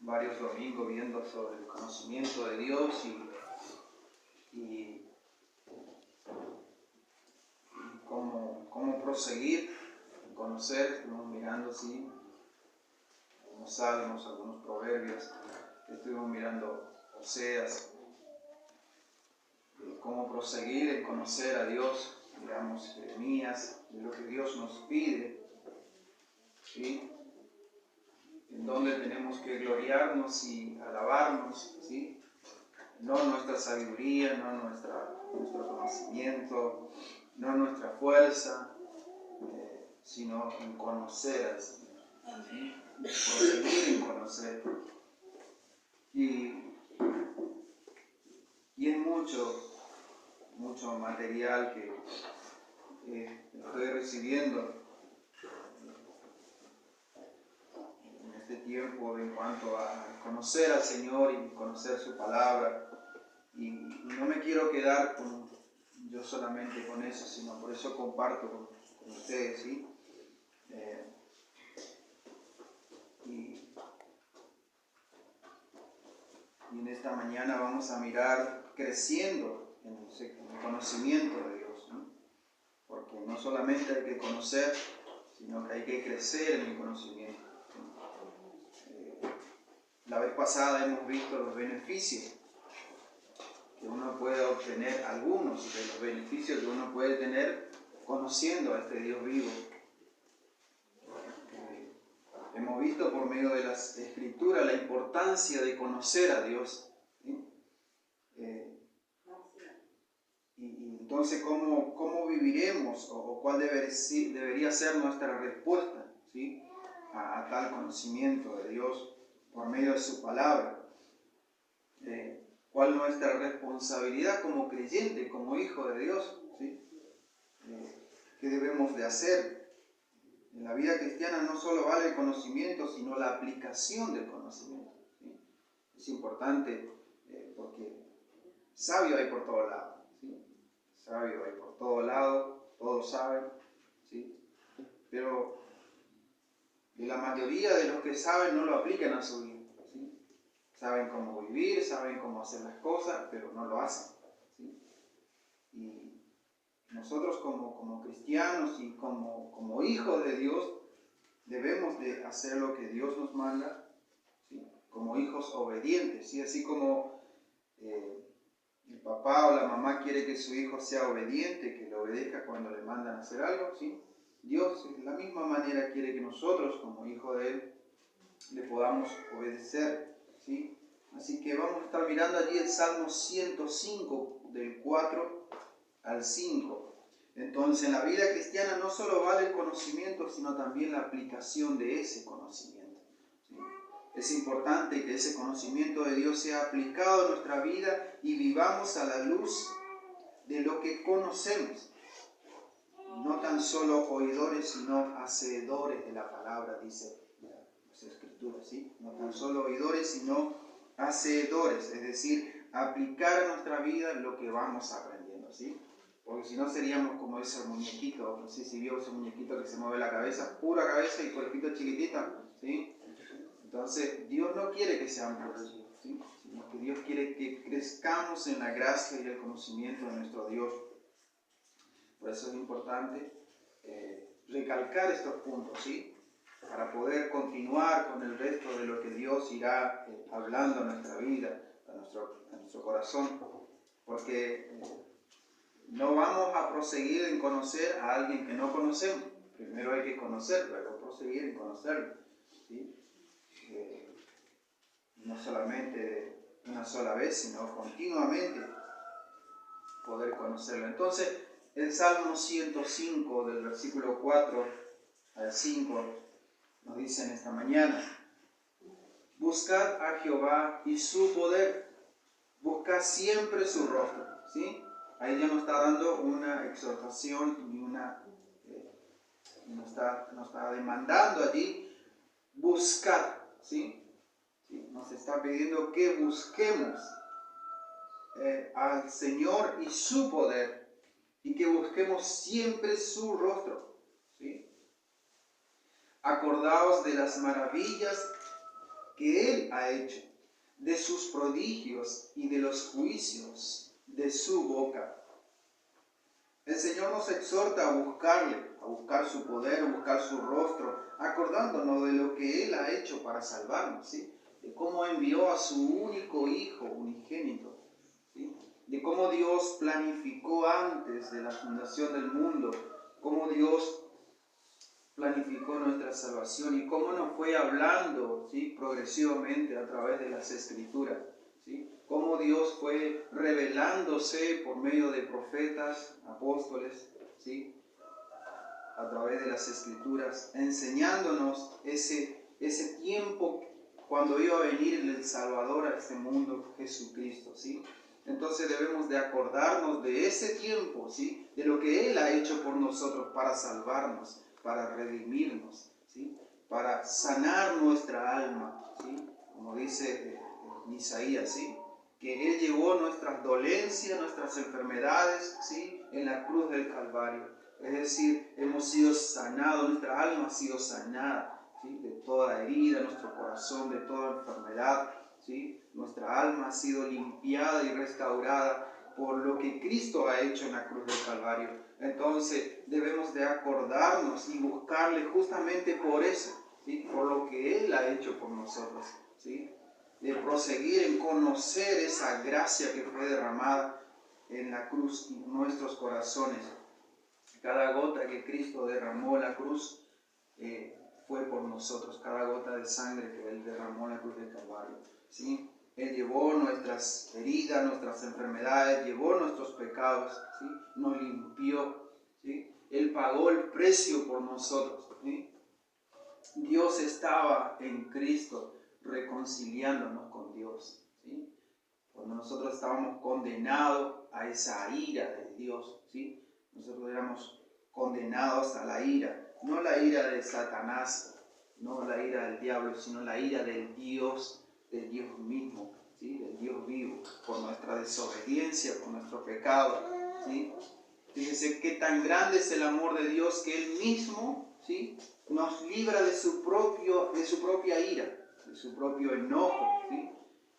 varios domingos viendo sobre el conocimiento de Dios y cómo proseguir, conocer. Estuvimos mirando, sí, algunos salmos, algunos proverbios, estuvimos mirando Oseas, cómo proseguir en conocer a Dios. Miramos Jeremías, de lo que Dios nos pide, ¿sí? En donde tenemos que gloriarnos y alabarnos, ¿sí? No nuestra sabiduría, no nuestro conocimiento, no nuestra fuerza, sino en conocer al Señor, ¿sí? Proseguir en conocer. Y es mucho material que estoy recibiendo en este tiempo en cuanto a conocer al Señor y conocer su palabra. Y no me quiero quedar yo solamente con eso, sino por eso comparto con ustedes, ¿sí? Y en esta mañana vamos a mirar creciendo en el conocimiento de Dios, ¿no? Porque no solamente hay que conocer, sino que hay que crecer en el conocimiento. La vez pasada hemos visto los beneficios que uno puede obtener, algunos de los beneficios que uno puede tener conociendo a este Dios vivo. Hemos visto por medio de las Escrituras la importancia de conocer a Dios, ¿sí? Y entonces, ¿cómo viviremos o cuál debería ser nuestra respuesta, ¿sí? a tal conocimiento de Dios por medio de su palabra? ¿Cuál es nuestra responsabilidad como creyente, como hijo de Dios, ¿sí? ¿Qué debemos de hacer? En la vida cristiana no solo vale el conocimiento, sino la aplicación del conocimiento, ¿sí? Es importante porque sabio hay por todos lados, ¿sí? Sabio hay por todos lados, todos saben, ¿sí? Pero la mayoría de los que saben no lo aplican a su vida, ¿sí? Saben cómo vivir, saben cómo hacer las cosas, pero no lo hacen, ¿sí? Y nosotros como cristianos y como hijos de Dios debemos de hacer lo que Dios nos manda, ¿sí? Como hijos obedientes, ¿sí? Así como el papá o la mamá quiere que su hijo sea obediente, que le obedezca cuando le mandan a hacer algo, ¿sí? Dios de la misma manera quiere que nosotros, como hijos de Él, le podamos obedecer, ¿sí? Así que vamos a estar mirando allí el Salmo 105, del 4 al 5. Entonces, en la vida cristiana no solo vale el conocimiento, sino también la aplicación de ese conocimiento, ¿sí? Es importante que ese conocimiento de Dios sea aplicado a nuestra vida y vivamos a la luz de lo que conocemos. No tan solo oidores, sino hacedores de la palabra, dice las Escrituras, ¿sí? No tan solo oidores, sino hacedores, es decir, aplicar a nuestra vida lo que vamos aprendiendo, ¿sí? Porque si no seríamos como ese muñequito, no sé si vio ese muñequito que se mueve la cabeza, pura cabeza y cuerpito chiquitita, ¿sí? Entonces, Dios no quiere que seamos así, ¿sí? Sino que Dios quiere que crezcamos en la gracia y el conocimiento de nuestro Dios. Por eso es importante recalcar estos puntos, ¿sí? Para poder continuar con el resto de lo que Dios irá hablando a nuestra vida, a nuestro corazón. Porque no vamos a proseguir en conocer a alguien que no conocemos. Primero hay que conocerlo, luego proseguir en conocerlo, ¿sí? No solamente una sola vez, sino continuamente poder conocerlo. Entonces, el Salmo 105, del versículo 4 al 5, nos dice en esta mañana: buscad a Jehová y su poder, buscad siempre su rostro, ¿sí? Ahí ya nos está dando una exhortación y nos está demandando allí buscar, ¿sí? ¿Sí? Nos está pidiendo que busquemos al Señor y su poder, y que busquemos siempre su rostro, ¿sí? Acordaos de las maravillas que Él ha hecho, de sus prodigios y de los juicios de su boca. El Señor nos exhorta a buscarle, a buscar su poder, a buscar su rostro, acordándonos de lo que Él ha hecho para salvarnos, ¿sí? De cómo envió a su único Hijo unigénito, ¿sí? De cómo Dios planificó antes de la fundación del mundo, cómo Dios planificó nuestra salvación y cómo nos fue hablando, ¿sí? Progresivamente a través de las Escrituras, ¿sí? Cómo Dios fue revelándose por medio de profetas, apóstoles, ¿sí? A través de las Escrituras, enseñándonos ese tiempo cuando iba a venir el Salvador a este mundo, Jesucristo, ¿sí? Entonces debemos de acordarnos de ese tiempo, ¿sí? De lo que Él ha hecho por nosotros para salvarnos, para redimirnos, ¿sí? Para sanar nuestra alma, ¿sí? Como dice Isaías, ¿sí? Que Él llevó nuestras dolencias, nuestras enfermedades, ¿sí? En la cruz del Calvario. Es decir, hemos sido sanados, nuestra alma ha sido sanada, ¿sí? De toda herida, nuestro corazón, de toda enfermedad, ¿sí? Nuestra alma ha sido limpiada y restaurada por lo que Cristo ha hecho en la cruz del Calvario. Entonces debemos de acordarnos y buscarle justamente por eso, ¿sí? Por lo que Él ha hecho por nosotros, ¿sí? De proseguir en conocer esa gracia que fue derramada en la cruz en nuestros corazones. Cada gota que Cristo derramó en la cruz fue por nosotros, cada gota de sangre que Él derramó en la cruz del Calvario, ¿sí? Él llevó nuestras heridas, nuestras enfermedades, llevó nuestros pecados, ¿sí? Nos limpió, ¿sí? Él pagó el precio por nosotros, ¿sí? Dios estaba en Cristo reconciliándonos con Dios, ¿sí? Cuando nosotros estábamos condenados a esa ira de Dios, ¿sí? Nosotros éramos condenados a la ira, no la ira de Satanás, no la ira del diablo, sino la ira del Dios mismo, ¿sí? Del Dios vivo, por nuestra desobediencia, por nuestro pecado, ¿sí? Fíjense qué tan grande es el amor de Dios que Él mismo, ¿sí? Nos libra de su propia ira, de su propio enojo, ¿sí?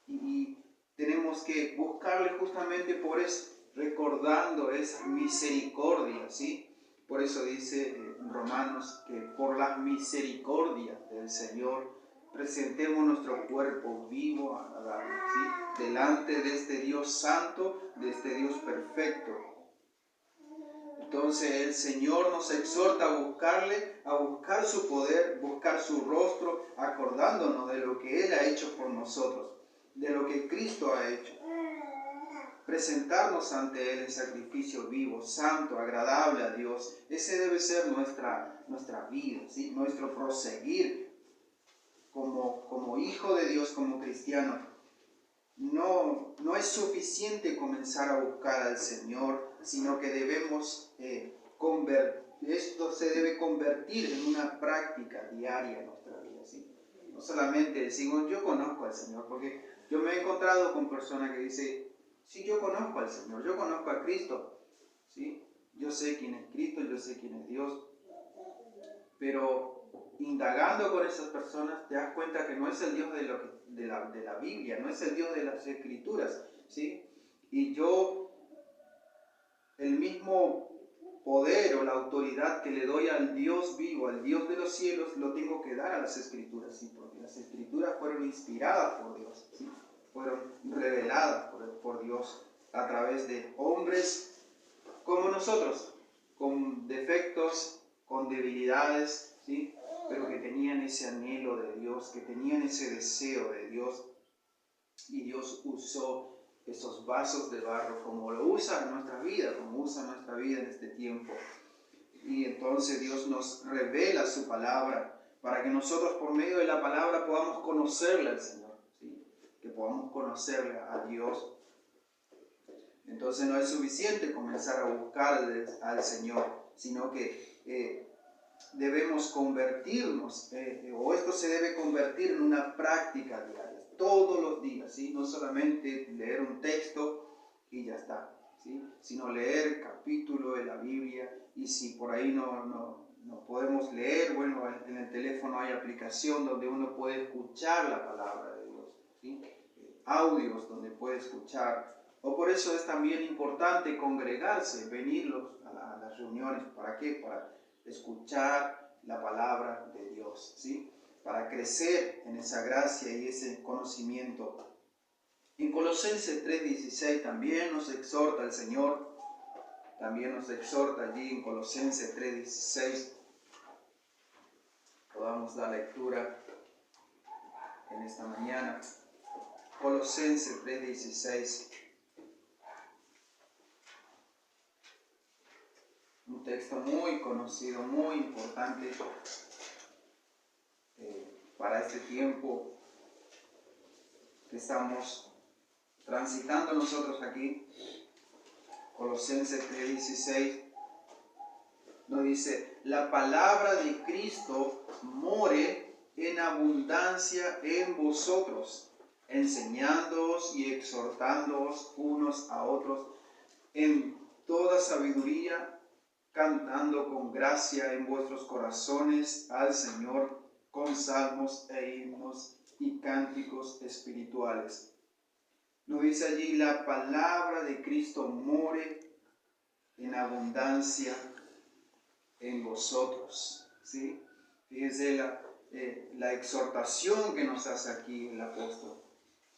Y tenemos que buscarle justamente por eso, recordando esa misericordia, ¿sí? Por eso dice Romanos que por las misericordias del Señor presentemos nuestro cuerpo vivo, agradable, ¿sí? Delante de este Dios santo, de este Dios perfecto. Entonces el Señor nos exhorta a buscarle, a buscar su poder, buscar su rostro, acordándonos de lo que Él ha hecho por nosotros, de lo que Cristo ha hecho. Presentarnos ante Él en sacrificio vivo, santo, agradable a Dios. Ese debe ser nuestra vida, ¿sí? Nuestro proseguir como hijo de Dios, como cristiano. No es suficiente comenzar a buscar al Señor, sino que debemos esto se debe convertir en una práctica diaria en nuestra vida, ¿sí? No solamente decimos, yo conozco al Señor, porque yo me he encontrado con personas que dicen, sí, yo conozco al Señor, yo conozco a Cristo, ¿sí? Yo sé quién es Cristo, yo sé quién es Dios, pero indagando con esas personas te das cuenta que no es el Dios de la Biblia, no es el Dios de las Escrituras, ¿sí? Y el mismo poder o la autoridad que le doy al Dios vivo, al Dios de los cielos, lo tengo que dar a las Escrituras, ¿sí? Porque las Escrituras fueron inspiradas por Dios, ¿sí? Fueron reveladas por Dios a través de hombres como nosotros, con defectos, con debilidades, ¿sí? Pero que tenían ese anhelo de Dios, que tenían ese deseo de Dios, y Dios usó esos vasos de barro como lo usa en nuestra vida, como usa nuestra vida en este tiempo. Y entonces Dios nos revela su palabra para que nosotros por medio de la palabra podamos conocerle al Señor, ¿sí? Que podamos conocerle a Dios. Entonces no es suficiente comenzar a buscar al Señor, sino que debemos convertirnos, o esto se debe convertir en una práctica diaria, todos los días, ¿sí? No solamente leer un texto y ya está, ¿sí? Sino leer capítulo de la Biblia, y si por ahí no no podemos leer, bueno, en el teléfono hay aplicación donde uno puede escuchar la palabra de Dios, ¿sí? Audios donde puede escuchar. O por eso es también importante congregarse, venir a las reuniones. ¿Para qué? Para escuchar la palabra de Dios, ¿sí? Para crecer en esa gracia y ese conocimiento. En Colosenses 3:16 también nos exhorta el Señor. También nos exhorta allí en Colosenses 3:16. Podamos dar lectura en esta mañana. Colosenses 3:16. Un texto muy conocido, muy importante para este tiempo que estamos transitando nosotros aquí. Colosenses 3:16 nos dice: la palabra de Cristo more en abundancia en vosotros, enseñándoos y exhortándoos unos a otros en toda sabiduría, cantando con gracia en vuestros corazones al Señor con salmos e himnos y cánticos espirituales. Nos dice allí: la palabra de Cristo more en abundancia en vosotros, ¿sí? Fíjense la exhortación que nos hace aquí el apóstol,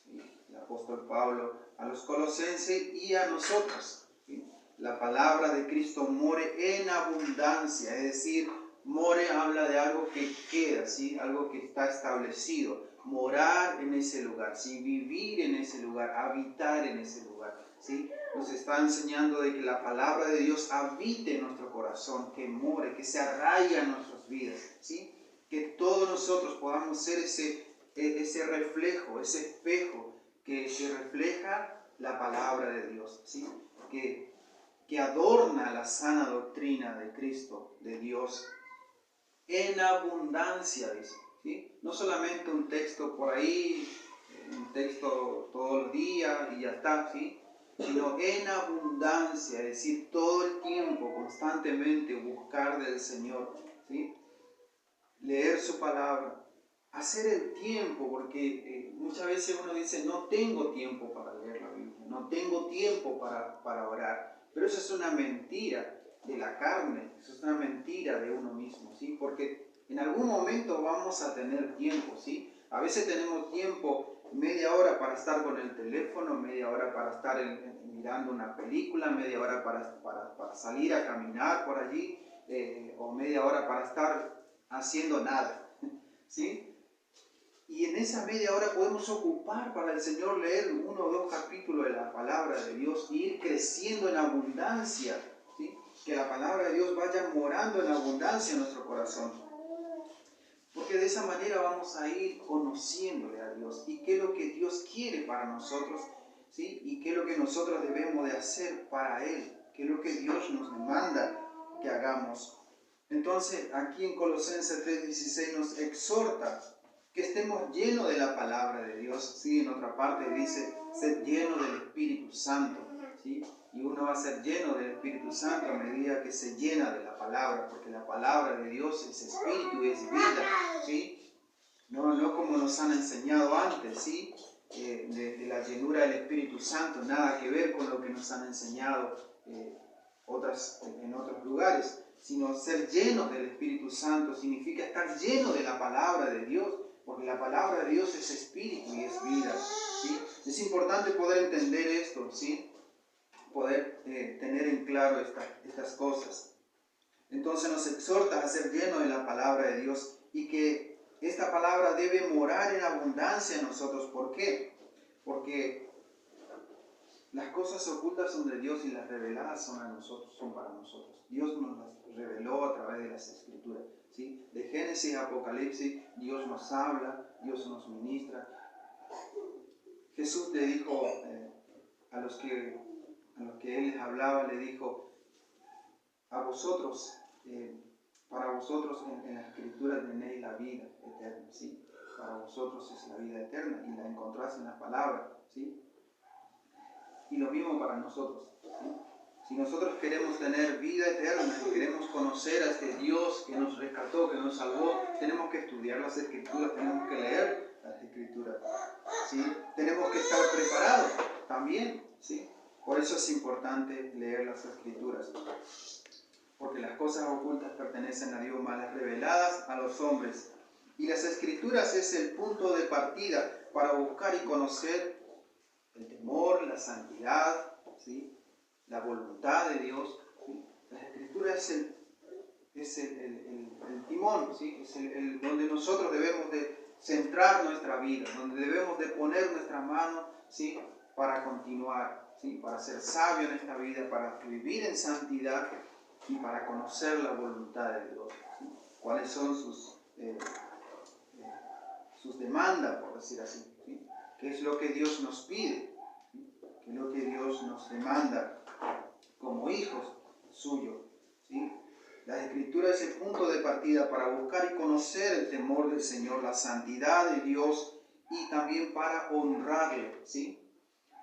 ¿sí? El apóstol Pablo a los colosenses y a nosotros, ¿sí? La palabra de Cristo more en abundancia, es decir, more habla de algo que queda, ¿sí? Algo que está establecido, morar en ese lugar, ¿sí? Vivir en ese lugar, habitar en ese lugar, ¿sí? Nos está enseñando de que la palabra de Dios habite en nuestro corazón, que more, que se arraiga en nuestras vidas, ¿sí? Que todos nosotros podamos ser ese reflejo, ese espejo que refleja la palabra de Dios, ¿sí? Que adorna la sana doctrina de Cristo, de Dios, en abundancia, dice, ¿sí? No solamente un texto por ahí, un texto todos los días y ya está, ¿sí? Sino en abundancia, es decir, todo el tiempo, constantemente buscar del Señor, ¿sí? Leer su palabra, hacer el tiempo, porque muchas veces uno dice: no tengo tiempo para leer la Biblia, no tengo tiempo para orar, pero eso es una mentira de la carne, eso es una mentira de uno mismo, ¿sí? Porque en algún momento vamos a tener tiempo, ¿sí? A veces tenemos tiempo, media hora para estar con el teléfono, media hora para estar mirando una película, media hora para salir a caminar por allí, o media hora para estar haciendo nada, ¿sí? Y en esa media hora podemos ocupar para el Señor, leer 1 o 2 capítulos de la palabra de Dios e ir creciendo en abundancia, ¿sí? Que la palabra de Dios vaya morando en abundancia en nuestro corazón. Porque de esa manera vamos a ir conociéndole a Dios y qué es lo que Dios quiere para nosotros, ¿sí? Y qué es lo que nosotros debemos de hacer para Él, qué es lo que Dios nos demanda que hagamos. Entonces, aquí en Colosenses 3:16 nos exhorta que estemos llenos de la palabra de Dios, ¿sí? En otra parte dice: ser lleno del Espíritu Santo, ¿sí? Y uno va a ser lleno del Espíritu Santo a medida que se llena de la palabra, porque la palabra de Dios es espíritu y es vida, ¿sí? No como nos han enseñado antes, ¿sí? De la llenura del Espíritu Santo, nada que ver con lo que nos han enseñado en otros lugares, sino ser llenos del Espíritu Santo significa estar lleno de la palabra de Dios, porque la palabra de Dios es espíritu y es vida, ¿sí? Es importante poder entender esto, ¿sí? Poder tener en claro estas cosas. Entonces nos exhorta a ser llenos de la palabra de Dios y que esta palabra debe morar en abundancia en nosotros. ¿Por qué? Porque las cosas ocultas son de Dios y las reveladas son para nosotros. Dios nos las reveló a través de las Escrituras, ¿sí? De Génesis a Apocalipsis, Dios nos habla, Dios nos ministra. Jesús le dijo a los que Él les hablaba, le dijo: a vosotros, para vosotros en la Escritura tenéis la vida eterna, ¿sí? Para vosotros es la vida eterna y la encontrás en la palabra, ¿sí? Y lo mismo para nosotros, ¿sí? Si nosotros queremos tener vida eterna y queremos conocer a este Dios que nos rescató, que nos salvó, tenemos que estudiar las Escrituras, tenemos que leer las Escrituras, ¿sí? Tenemos que estar preparados también, ¿sí? Por eso es importante leer las Escrituras, porque las cosas ocultas pertenecen a Dios, mas las reveladas a los hombres. Y las Escrituras es el punto de partida para buscar y conocer el temor, la santidad, ¿sí? La voluntad de Dios, ¿sí? La Escritura es el timón, ¿sí? Es donde nosotros debemos de centrar nuestra vida, donde debemos de poner nuestra mano, ¿sí? Para continuar, ¿sí? Para ser sabio en esta vida, para vivir en santidad y para conocer la voluntad de Dios, ¿sí? Cuáles son sus demandas, por decir así, ¿sí? ¿Qué es lo que Dios nos pide? ¿Sí? ¿Qué es lo que Dios nos demanda como hijos suyos? ¿Sí? La Escritura es el punto de partida para buscar y conocer el temor del Señor, la santidad de Dios y también para honrarle, ¿sí?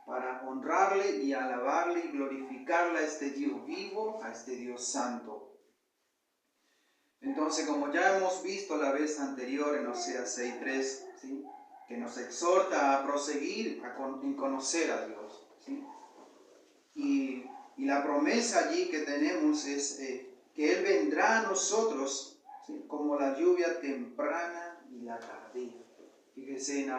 Para honrarle y alabarle y glorificarle a este Dios vivo, a este Dios santo. Entonces, como ya hemos visto la vez anterior en Oseas 6:3, ¿sí? Que nos exhorta a proseguir en conocer a Dios, ¿sí? Y la promesa allí que tenemos es que Él vendrá a nosotros, ¿sí? Como la lluvia temprana y la tardía. Fíjese en